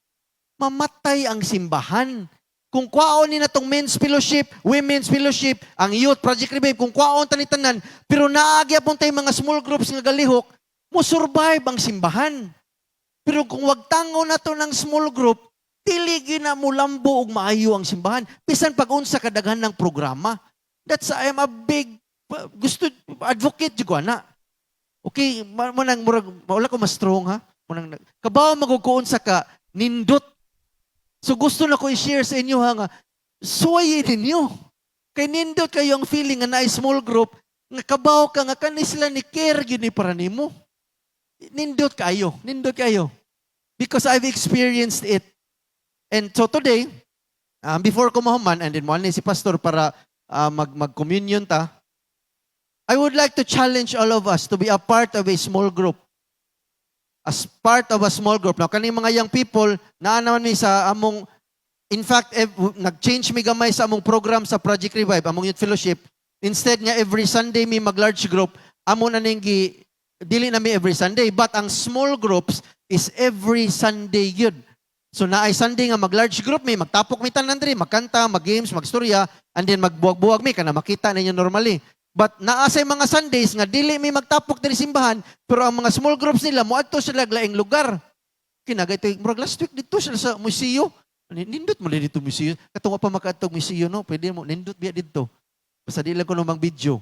mamatay ang simbahan. Kung kwaon ni natong men's fellowship, women's fellowship, ang youth, Project Revive, kung kwaon tanitanan, pero naagya pun tayo mga small groups nga galihok, mo survive ang simbahan. Pero kung wag tango na to ng small group, dili na mo lambo og maayo ang simbahan. Bisan pag unsa kadaghan ng programa. That's I am a big gusto advocate jud ko na. Okay, manang murag wala ko mas strong ha. Manang kabaw magkuon sa ka nindot. So gusto na ko i-share sa inyo ha nga suwayin ninyo. Kay nindot kayo ang feeling nga na small group nga kabaw ka nga kani sila ni care gyud ni para nimo. Nindot kayo. Because I've experienced it. And so today, before ko mahuman, and then mo si Pastor para mag-communion ta, I would like to challenge all of us to be a part of a small group. As part of a small group. Now, kaning mga young people, naanaman mi sa among, in fact, nag-change mi gamay sa among program sa Project Revive, among youth fellowship. Instead nga, every Sunday mi mag-large group, amo na ninggi, dili na mi every Sunday, but ang small groups is every Sunday yun. So naay Sunday nga mag-large group mi, magtapok mi tanan diri, magkanta, mag-games, magstorya, and then magbuwag-buwag mi kana makita ninyo normally. But naa say mga Sundays nga dili mi magtapok diri simbahan, pero ang mga small groups nila moadto sila laing lugar. Kinagay murag last week dito sila sa museo. Nindot mo dito museo. Katong pa makaadtog museo no, pwede mo nindot biya dito. Basta di lang ko mang video.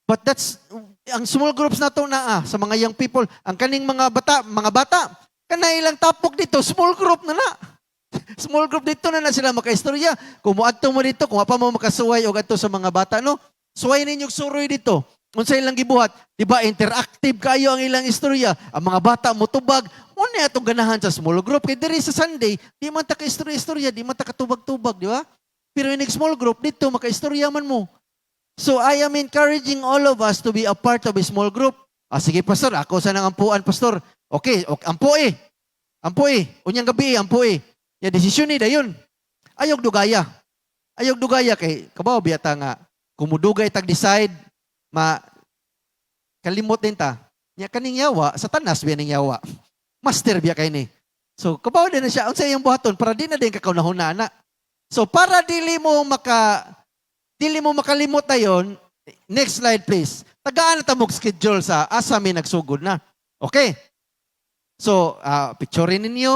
But that's ang small groups na to sa mga young people, ang kaning mga bata kanay ilang tapok dito, small group na. Small group dito na sila makaistorya. Kung muadto mo dito, kung pa mo makasuway o adto sa mga bata, no? Suway ninyo suroy dito. Unsa ilang gibuhat, di ba interactive kayo ang ilang istorya. Ang mga bata mo tubag, una atong ganahan sa small group. Kaya diri sa Sunday, di man ta ka-istorya, di man ta katubag-tubag, di ba? Pero in small group, dito makaistorya man mo. So I am encouraging all of us to be a part of a small group. Sige, Pastor, ako sa nang ampuan, Pastor. Okay, ampo eh. Unyang gabi ampo eh. Ya desisyon ni dayon. Ayog dugaya kay kabaw biyata nga kumudugay tag decide kalimot din ta. Nya kaning yawa sa tanas biya ning yawa. Master biya kay ni. So kabaw din na siya unsa iyang buhaton para di na din kakaunahuna na. So para dili mo makalimot dayon, next slide please. Tagaan na ta mog schedule sa asa mi nagsugod na. Okay. So, picturein ninyo,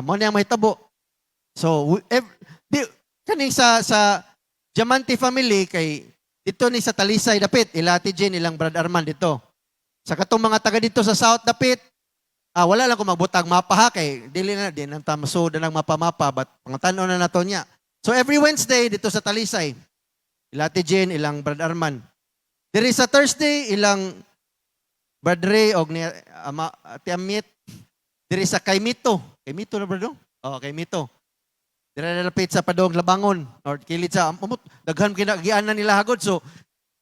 mo na yung mahitabo. So, kaning sa Diamante family, kay dito ni sa Talisay dapit, ilati Jen, ilang Brad Arman dito. Sa katong mga taga dito sa South dapit, wala lang kung magbutang mapa ha, kay dili na din ang tamasoda ng mapa-mapa, but pangtanaw na nato niya. So, every Wednesday dito sa Talisay, ilati Jen, ilang Brad Arman. Diri sa Thursday, ilang Brad Ray og ni Ate Amit. Diri sa Kaymito. Kaymito na bro? Oh, Kaymito. Diri nalapit sa Padong Labangon or kilid sa daghan kinagianan nila hagod. So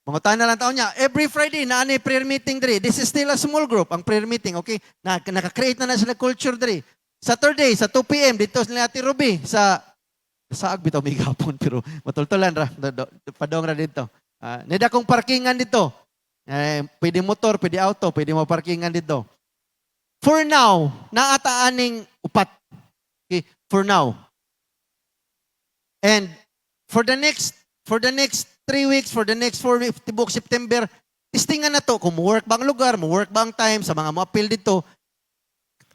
mga na lang taon niya. Every Friday na ani prayer meeting diri. This is still a small group ang prayer meeting, okay? Naka-create na sila culture diri. Saturday sa 2 PM dito sa Ate Ruby sa bitaw may gapon pero matultulan ra padong ra dito. Nida kong parkingan dito. Pwede motor, pwede auto, pwede mo parkingan dito. For now, naataaning upat. Okay, for now. And for the next 3 weeks, for the next 4 weeks, tibok September, testingan na to kung mo-work bang lugar, mo-work bang time sa mga mo-appeal dito.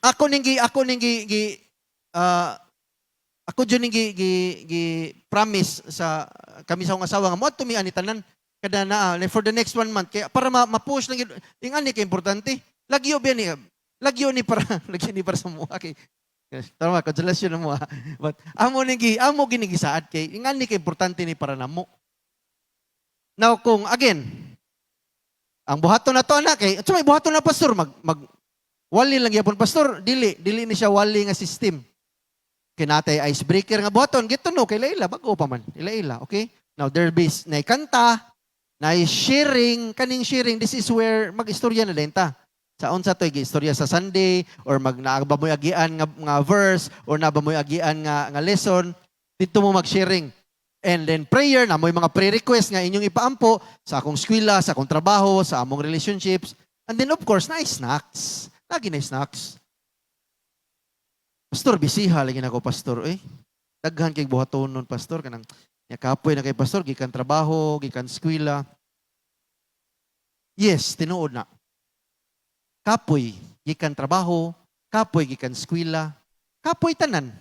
Ako dyan promise sa kami sa akong asawa nga mo tumi ani tanan kada na for the next 1 month kaya para ma-push lang yung ani kay importante. Lagyo ba ni lagyo ni para sa mo okay. Tama, consolation na mo ha. But amo ginigisaad kay yung ani kay importante ni para namo. Now kung again ang buhaton na to na kay may buhaton na pastor mag wali lang yapon pastor dili ni siya wali nga system. Kinatay icebreaker nga buhaton gito no kay Laila bago pa man ila okay. Now there be na kanta na sharing kaning sharing this is where magistorya na din ta. Sa unsa to istorya sa Sunday or nagbamoy agian nga verse or nabamoy agian nga lesson dito mo mag-sharing. And then prayer na mo'y mga prayer request nga inyong ipaampo sa akong eskwela, sa akong trabaho, sa among relationships. And then of course, na snacks. Lagi na snacks. Pastor, bisiha lagi na ako, pastor. Daghan kay buhaton nun, pastor. Kanang kapoy na kay pastor, gikan trabaho, gikan eskwela. Yes, tinuod na. Kapoy, gikan trabaho, kapoy, gikan eskwela, kapoy tanan.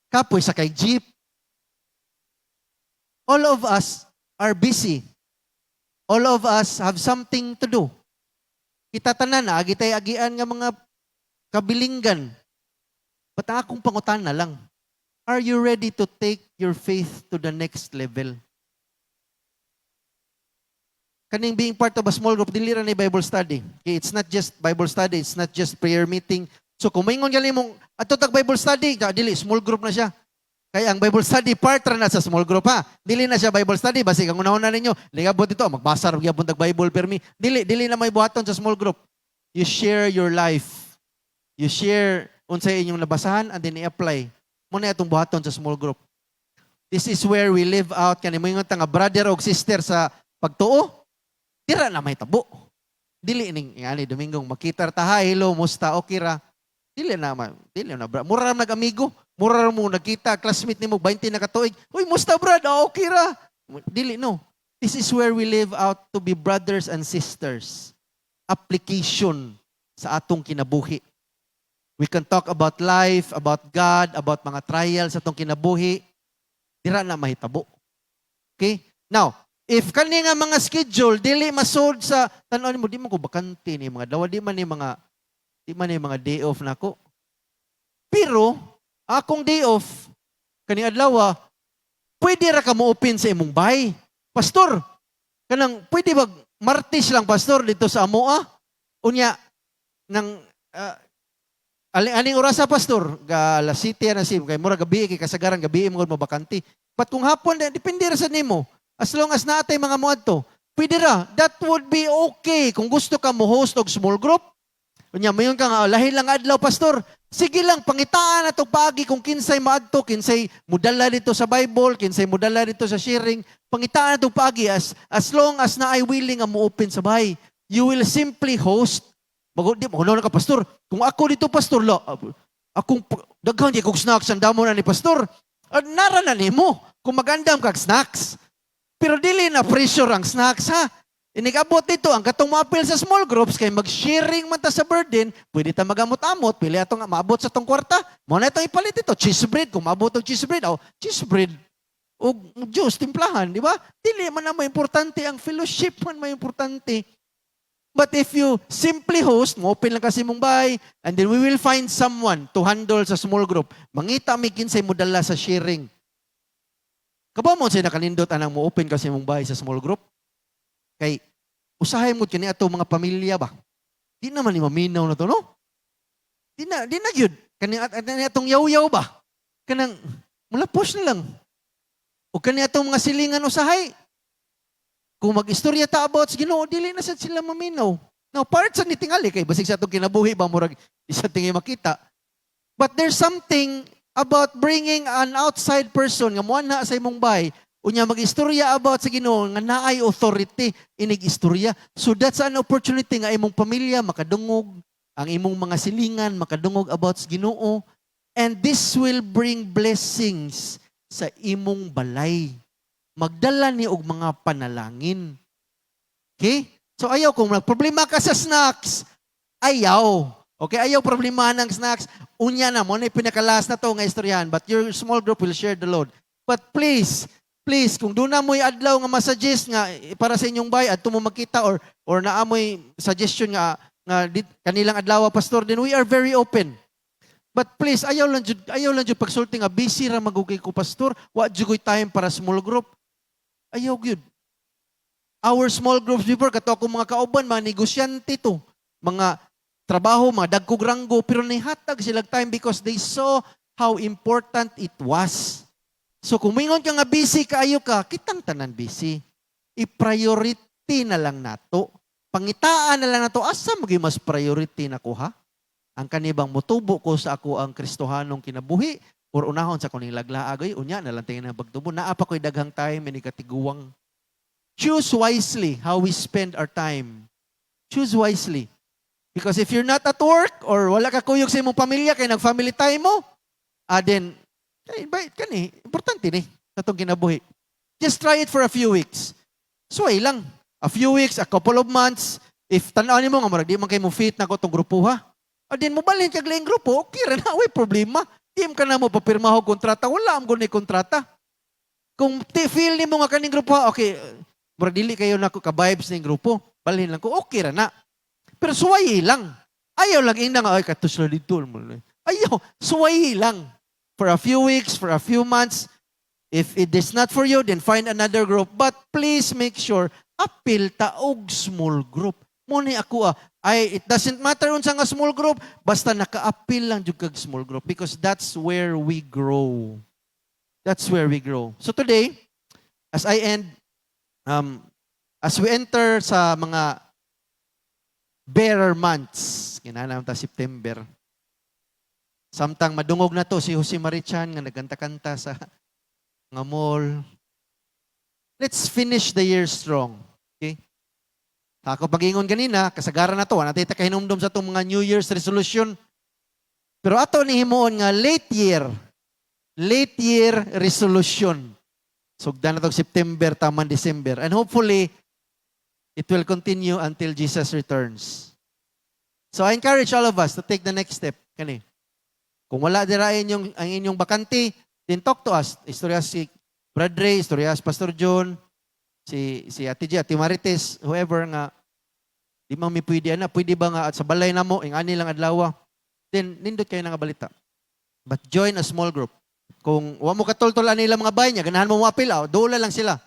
Kapoy sa kay jeep. All of us are busy. All of us have something to do. Kita tanan na, agitay agian nga mga kabilinggan. But ang akong pangutan na lang, are you ready to take your faith to the next level? Kaning being part of a small group, dili ra ni Bible study. Okay, it's not just Bible study, it's not just prayer meeting. So kung maingon gali mong, ato tag Bible study, dili, small group na siya. Kaya ang Bible study, part na sa small group ha. Dili na siya Bible study, basi kang unahon na ninyo, ligabot ito, magbasa rin gyapon tag Bible permi. Dili na may buhaton sa small group. You share your life. You share unsay inyong nabasahan and then i-apply. Muna itong buhaton sa small group. This is where we live out, kanimo ingon nga brother o sister sa pagtuo, tira na may tabo. Dili ning ani Domingong makita ta hello, musta okay ra. Dili na mura ra nag-amigo. Mura mo nakita, classmate nimo 20 na katuig. Uy, musta brad? Okay ra. Dili, no. This is where we live out to be brothers and sisters. Application sa atong kinabuhi. We can talk about life, about God, about mga trials sa atong kinabuhi. Dira na mahitabo. Okay? Now, if kani nga mga schedule, dili masod sa, tanon mo, di man ko bakante ni mga dawa, di man ni mga day off na ko. Pero, akong day off, kani adlaw, pwede ra ka mo open sa imong bahay. Pastor, kanang pwede ba Martes lang pastor dito sa Amoa? Unya nang aning oras sa pastor? Alas 7 na sim kay mura gabi kay kasagaran gabi mo mabakanti. But kung hapon depende ra sa nimo. As long as natay mga muadto, pwede ra. That would be okay kung gusto ka mo host og small group. Unya mayon ka nga lahi lang adlaw pastor. Sige lang, pangitaan na itong pagi kung kinsay maadto, kinsay mudala dito sa Bible, kinsay mudala dito sa sharing. Pangitaan na itong pagi as long as na ay willing ang mo-open sa bahay. You will simply host. Di mo na ka, pastor. Kung ako dito, pastor, akong daghan kong snacks, ang damo na ni pastor. Nara na ni mo kung magandam kag snacks. Pero dili na pressure ang snacks, ha? Inigabot dito, ang katong maapil sa small groups, kay mag-sharing man ta sa burden, pwede ta magamot-amot, pili atong maabot sa tong kwarta, mo na itong ipalit ito, cheese bread, kung maabot ang cheese bread, cheese bread, o juice, timplahan, di ba? Dili man na may importante, ang fellowship man may importante. But if you simply host, mo-open lang kasi mong bahay, and then we will find someone to handle sa small group, mangita may kinsay mo dala sa sharing. Kaba mo siya nakalindot anang mo-open kasi mong bahay sa small group? Kay, usahay mo kini ato mga pamilya ba? Di naman ni maminaw na to, no? Di na gyud. Kani atong yaw-yaw ba? Kanang mulapos na lang. O kani atong mga silingan usahay. Kung mag-istorya ta about sa Ginoo, dili na sad sila maminaw. Now, part sa nitingali kay basig sa atong kinabuhi ba murag isa tingay makita. But there's something about bringing an outside person nga muan na sa imong bahay, unya mag-istorya about sa Ginoo nga naay authority inig istorya. So that's an opportunity nga imong pamilya makadungog, ang imong mga silingan makadungog about sa Ginoo, and this will bring blessings sa imong balay. Magdala ni og mga panalangin. Okay? So ayaw kung problema ka sa snacks, ayaw. Okay, ayaw problema ng snacks. Unya na mo na pinakalas na to nga istoryahan, but your small group will share the load. But please, kung doon na mo'y adlaw nga masuggest nga para sa inyong bay, adto mo makita or naamoy suggestion nga kanilang adlaw pastor, then we are very open. But please, ayaw lang jud pagsulti nga busy ra magugay ko pastor, wa jud koy time para small group. Ayaw gyud. Our small groups before kato ako mga kauban, mga negosyante to, mga trabaho, mga dagkog ranggo, pero nihatag silang time because they saw how important it was. So kung mingon ka nga busy kaayo ka, kitang tanan busy. I-priority na lang nato. Pangitaan na lang nato, asa maging mas priority na ko ha? Ang kanibang mutubo ko sa ako ang Kristohanong kinabuhi, or unahon sa kuning laglaagay, unya na lang tingin na bagtubo. Naapa ko'y daghang time, inikatiguang. Choose wisely how we spend our time. Choose wisely. Because if you're not at work or wala ka kuyog sa imong pamilya kay nag-family time mo, then importante ni sa itong kinabuhi. Just try it for a few weeks. Suway lang. A few weeks, a couple of months. If tanaw mo nga marag di man kay mo fit na ko itong grupo ha. Then mobalhin kag laing grupo, okay ra na, way problema. Di ka na mo papirma ho kontrata, wala am gunay kontrata. Kung feel ni mo nga kaning grupo, okay, marag dili kayo na ko ka-vibes ning grupo, balhin lang ko, okay ra na. Pero suwayi lang. Ayaw lang ina nga, ay katus na dito. Ayaw, suwayi lang. For a few weeks, for a few months. If it is not for you, then find another group. But please make sure, apil ta og small group. Muna ako it doesn't matter unsa nga small group, basta naka-apil lang jud kag small group because that's where we grow. That's where we grow. So today, as I end, as we enter sa mga bearer months, kinahanglan ta September. Samtang madungog na to si Jose Marichan nga nagkanta-kanta sa nga mall. Let's finish the year strong. Okay? Ako pag-ingon kanina, kasagaran na to, natin ta kahinumdum sa itong mga New Year's resolution. Pero ato ni himuon nga late year resolution. Sugdan na to September, taman December. And hopefully, it will continue until Jesus returns. So I encourage all of us to take the next step. Kani. Kung wala dirain ang inyong bakante, then talk to us. Istorya si Brad Ray, istorya si Pastor John, si Ate G, Ate Marites, whoever nga, di man mi pwede pwede ba nga at sa balay na mo, ang ani lang adlaw, then nindot kayo nga balita. But join a small group. Kung wa mo katultulan nila mga bahay niya, ganahan mo mapil, dola lang sila.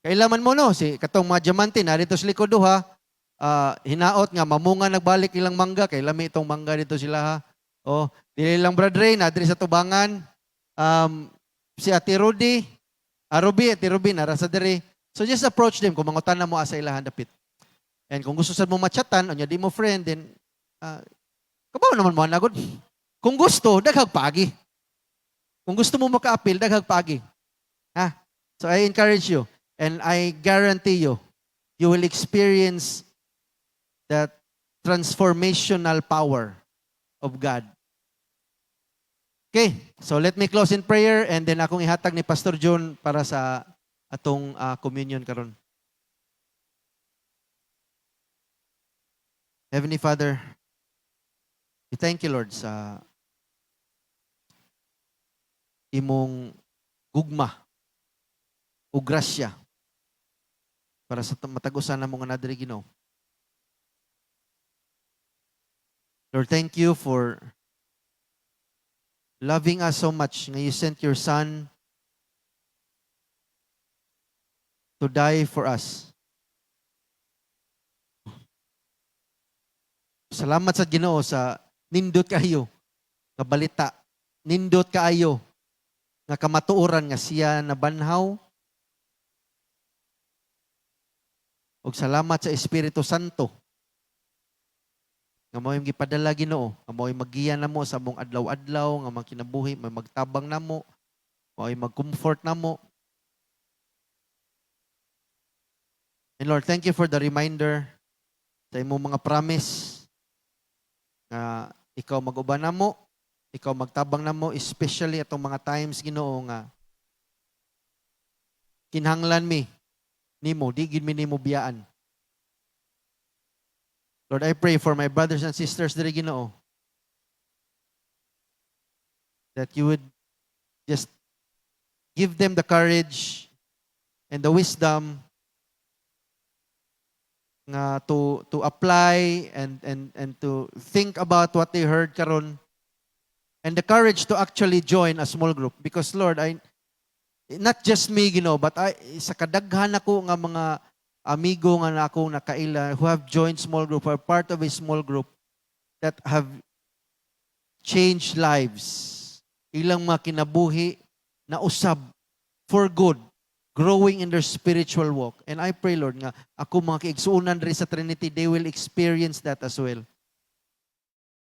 Kailaman mo no, si katong mga diamante na dito sa likod ha, hinaot nga, mamunga nagbalik ilang mangga, kay lami itong mangga dito sila ha. O, dili lang Brad Ray, nadri sa tubangan, si Ate Rudy, Ate Ruby, nara sa diri. So just approach them kung mangutan na mo asa ilahan dapit. And kung gusto sad mo machatan, onya di mo friend, then kabaw naman mo nagod. Kung gusto, daghag pagi. Kung gusto mo maka-appeal, daghag pagi. Ha? So I encourage you and I guarantee you, you will experience that transformational power of God. Okay, so let me close in prayer and then akong ihatag ni Pastor John para sa atong communion karon. Heavenly Father, we thank you, Lord, sa imong gugma o grasya para sa matagusan na mga nadiri Ginoo. Lord, thank you for loving us so much nga you sent your Son to die for us. Salamat sa Ginoo sa nindot kaayo nga balita. Nindot kaayo nga kamatuoran nga siya nabanhaw. Ug salamat sa Espiritu Santo nga mao yung gipadala Ginoo, nga mao yung magiya namo sa among adlaw-adlaw, nga mga kinabuhi, may magtabang namo, mao yung mag-comfort namo. And Lord, thank you for the reminder sa imong mga promise nga ikaw mag-uban namo, ikaw magtabang namo, especially atong mga times Ginoo nga kinahanglan mi nimo, di gid mi nimo biyaan. Lord, I pray for my brothers and sisters diri Ginoo that you would just give them the courage and the wisdom nga to apply and to think about what they heard karon, and the courage to actually join a small group, because Lord, not just me Ginoo, but sa kadaghan ako nga mga amigo nga na akong nakaila who have joined small group, or part of a small group that have changed lives. Ilang mga kinabuhi na usab for good, growing in their spiritual walk. And I pray, Lord, nga ako mga kaigsuunan rin sa Trinity, they will experience that as well.